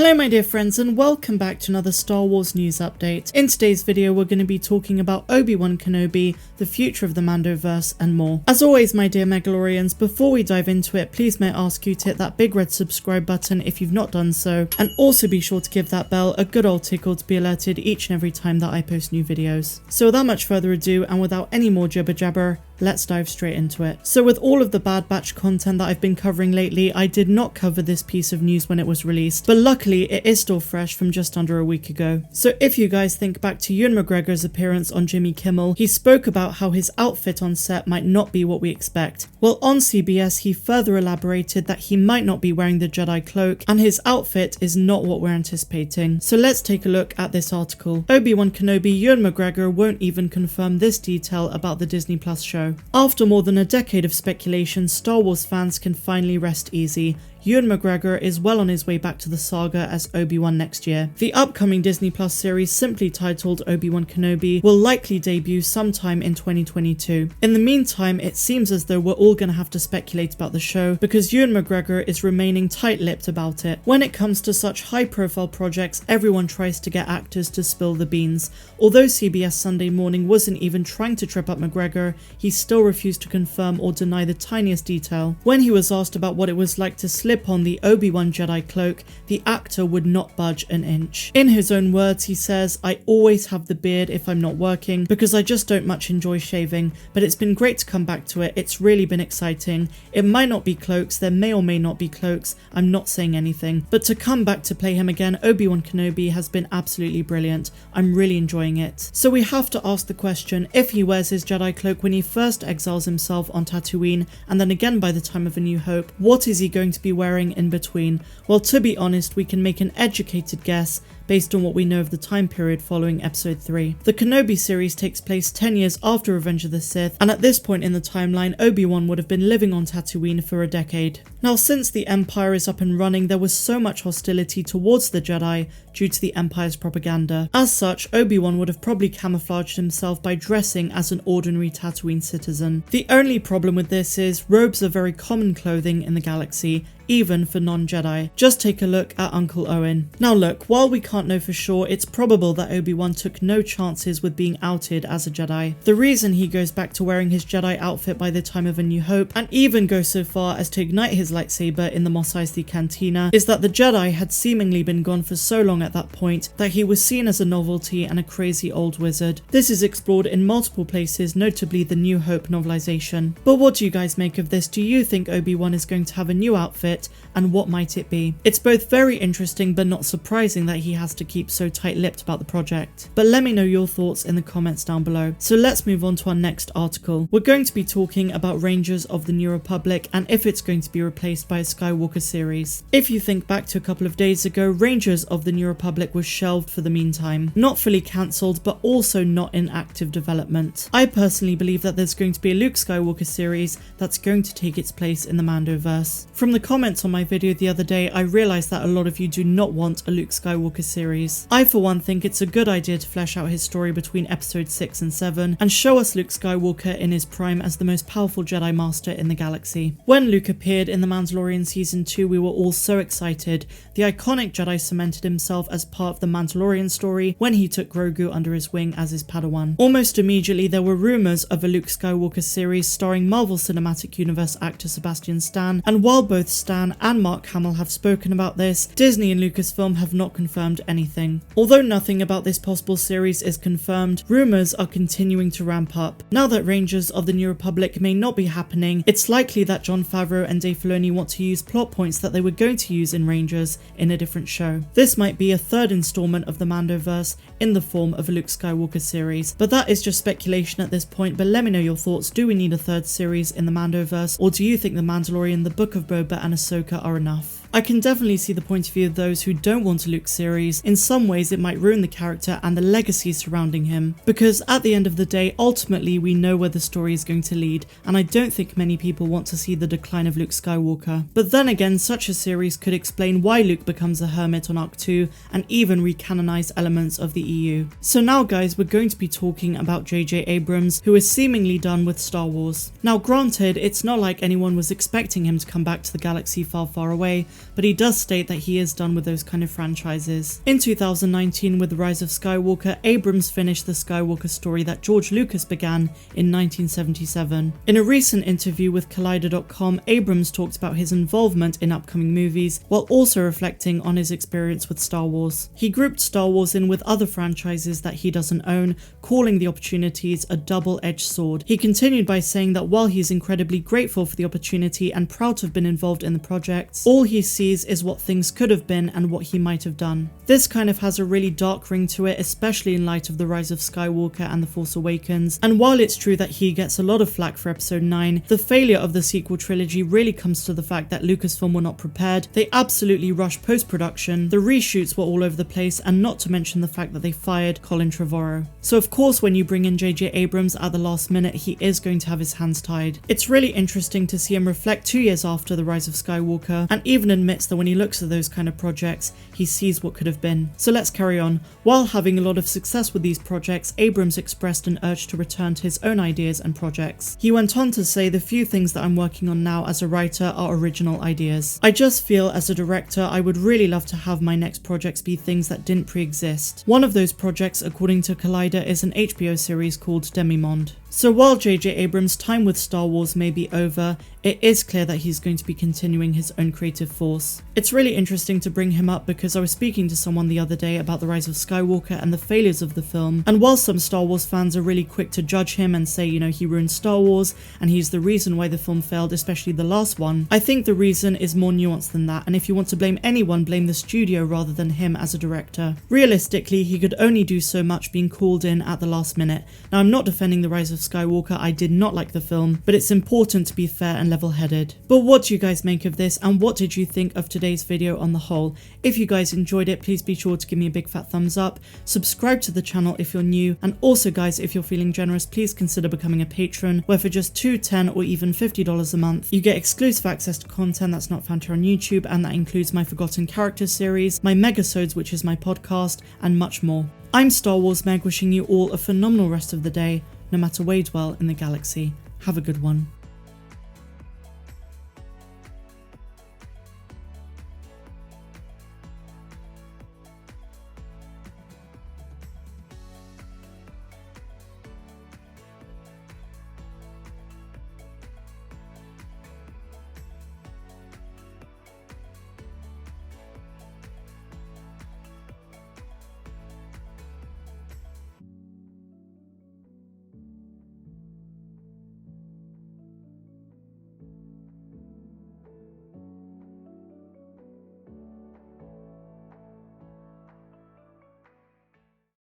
Hello my dear friends and welcome back to another Star Wars news update. In today's video we're going to be talking about Obi-Wan Kenobi, the future of the Mandoverse and more. As always my dear Megalorians, before we dive into it, please may I ask you to hit that big red subscribe button if you've not done so, and also be sure to give that bell a good old tickle to be alerted each and every time that I post new videos. So without much further ado and without any more jibber jabber, let's dive straight into it. So with all of the Bad Batch content that I've been covering lately, I did not cover this piece of news when it was released, but luckily it is still fresh from just under a week ago. So if you guys think back to Ewan McGregor's appearance on Jimmy Kimmel, he spoke about how his outfit on set might not be what we expect. Well, on CBS he further elaborated that he might not be wearing the Jedi cloak and his outfit is not what we're anticipating. So let's take a look at this article. Obi-Wan Kenobi, Ewan McGregor won't even confirm this detail about the Disney Plus show. After more than a decade of speculation, Star Wars fans can finally rest easy. Ewan McGregor is well on his way back to the saga as Obi-Wan next year. The upcoming Disney Plus series, simply titled Obi-Wan Kenobi, will likely debut sometime in 2022. In the meantime, it seems as though we're all going to have to speculate about the show because Ewan McGregor is remaining tight-lipped about it. When it comes to such high-profile projects, everyone tries to get actors to spill the beans. Although CBS Sunday Morning wasn't even trying to trip up McGregor, he still refused to confirm or deny the tiniest detail. When he was asked about what it was like to slip on the Obi-Wan Jedi cloak, the actor would not budge an inch. In his own words, he says, "I always have the beard if I'm not working because I just don't much enjoy shaving, but it's been great to come back to it. It's really been exciting. It might not be cloaks, there may or may not be cloaks, I'm not saying anything, but to come back to play him again, Obi-Wan Kenobi has been absolutely brilliant. I'm really enjoying it." So we have to ask the question, if he wears his Jedi cloak when he first exiles himself on Tatooine and then again by the time of A New Hope, what is he going to be wearing in between? Well, to be honest, we can make an educated guess based on what we know of the time period following episode 3. The Kenobi series takes place 10 years after Revenge of the Sith, and at this point in the timeline, Obi-Wan would have been living on Tatooine for a decade. Now, since the Empire is up and running, there was so much hostility towards the Jedi due to the Empire's propaganda. As such, Obi-Wan would have probably camouflaged himself by dressing as an ordinary Tatooine citizen. The only problem with this is robes are very common clothing in the galaxy, even for non-Jedi. Just take a look at Uncle Owen. Now look, while we can't know for sure, it's probable that Obi-Wan took no chances with being outed as a Jedi. The reason he goes back to wearing his Jedi outfit by the time of A New Hope, and even goes so far as to ignite his lightsaber in the Mos Eisley Cantina, is that the Jedi had seemingly been gone for so long at that point that he was seen as a novelty and a crazy old wizard. This is explored in multiple places, notably the New Hope novelization. But what do you guys make of this? Do you think Obi-Wan is going to have a new outfit? And what might it be? It's both very interesting but not surprising that he has to keep so tight-lipped about the project. But let me know your thoughts in the comments down below. So let's move on to our next article. We're going to be talking about Rangers of the New Republic and if it's going to be replaced by a Skywalker series. If you think back to a couple of days ago, Rangers of the New Republic was shelved for the meantime. Not fully cancelled, but also not in active development. I personally believe that there's going to be a Luke Skywalker series that's going to take its place in the Mandoverse. From the comments on my video the other day, I realised that a lot of you do not want a Luke Skywalker series. I for one think it's a good idea to flesh out his story between episodes 6 and 7 and show us Luke Skywalker in his prime as the most powerful Jedi Master in the galaxy. When Luke appeared in The Mandalorian Season 2, we were all so excited. The iconic Jedi cemented himself as part of the Mandalorian story when he took Grogu under his wing as his Padawan. Almost immediately there were rumours of a Luke Skywalker series starring Marvel Cinematic Universe actor Sebastian Stan, and while both Stan and Mark Hamill have spoken about this, Disney and Lucasfilm have not confirmed anything. Although nothing about this possible series is confirmed, rumours are continuing to ramp up. Now that Rangers of the New Republic may not be happening, it's likely that Jon Favreau and Dave Filoni want to use plot points that they were going to use in Rangers in a different show. This might be a third installment of the Mandoverse in the form of a Luke Skywalker series, but that is just speculation at this point. But let me know your thoughts. Do we need a third series in the Mandoverse, or do you think The Mandalorian, The Book of Boba and Ahsoka are enough? I can definitely see the point of view of those who don't want a Luke series. In some ways it might ruin the character and the legacy surrounding him, because at the end of the day, ultimately we know where the story is going to lead, and I don't think many people want to see the decline of Luke Skywalker. But then again, such a series could explain why Luke becomes a hermit on Arc 2 and even recanonize elements of the EU. So now guys, we're going to be talking about JJ Abrams, who is seemingly done with Star Wars. Now granted, it's not like anyone was expecting him to come back to the galaxy far, far away, but he does state that he is done with those kind of franchises. In 2019, with the Rise of Skywalker, Abrams finished the Skywalker story that George Lucas began in 1977. In a recent interview with Collider.com, Abrams talks about his involvement in upcoming movies, while also reflecting on his experience with Star Wars. He grouped Star Wars in with other franchises that he doesn't own, calling the opportunities a double-edged sword. He continued by saying that while he is incredibly grateful for the opportunity and proud to have been involved in the projects, all he sees is what things could have been and what he might have done. This kind of has a really dark ring to it, especially in light of the Rise of Skywalker and the Force Awakens, and while it's true that he gets a lot of flack for episode 9, the failure of the sequel trilogy really comes to the fact that Lucasfilm were not prepared. They absolutely rushed post-production, the reshoots were all over the place, and not to mention the fact that they fired Colin Trevorrow. So of course when you bring in JJ Abrams at the last minute, he is going to have his hands tied. It's really interesting to see him reflect 2 years after the Rise of Skywalker, and even admits that when he looks at those kind of projects, he sees what could have been. So let's carry on. While having a lot of success with these projects, Abrams expressed an urge to return to his own ideas and projects. He went on to say, "The few things that I'm working on now as a writer are original ideas. I just feel as a director I would really love to have my next projects be things that didn't pre-exist." One of those projects, according to Collider, is an HBO series called Demimonde. So while JJ Abrams' time with Star Wars may be over, it is clear that he's going to be continuing his own creative force. It's really interesting to bring him up because I was speaking to someone the other day about the Rise of Skywalker and the failures of the film, and while some Star Wars fans are really quick to judge him and say, you know, he ruined Star Wars and he's the reason why the film failed, especially the last one, I think the reason is more nuanced than that, and if you want to blame anyone, blame the studio rather than him as a director. Realistically, he could only do so much being called in at the last minute. Now, I'm not defending the Rise of Skywalker, I did not like the film, but it's important to be fair and level-headed. But what do you guys make of this, and what did you think of today's video on the whole? If you guys enjoyed it, please be sure to give me a big fat thumbs up, subscribe to the channel if you're new, and also guys, if you're feeling generous, please consider becoming a patron, where for just $2, $10 or even $50 a month, you get exclusive access to content that's not found here on YouTube, and that includes my Forgotten Characters series, my Megasodes, which is my podcast, and much more. I'm Star Wars Meg, wishing you all a phenomenal rest of the day, no matter where you dwell in the galaxy. Have a good one.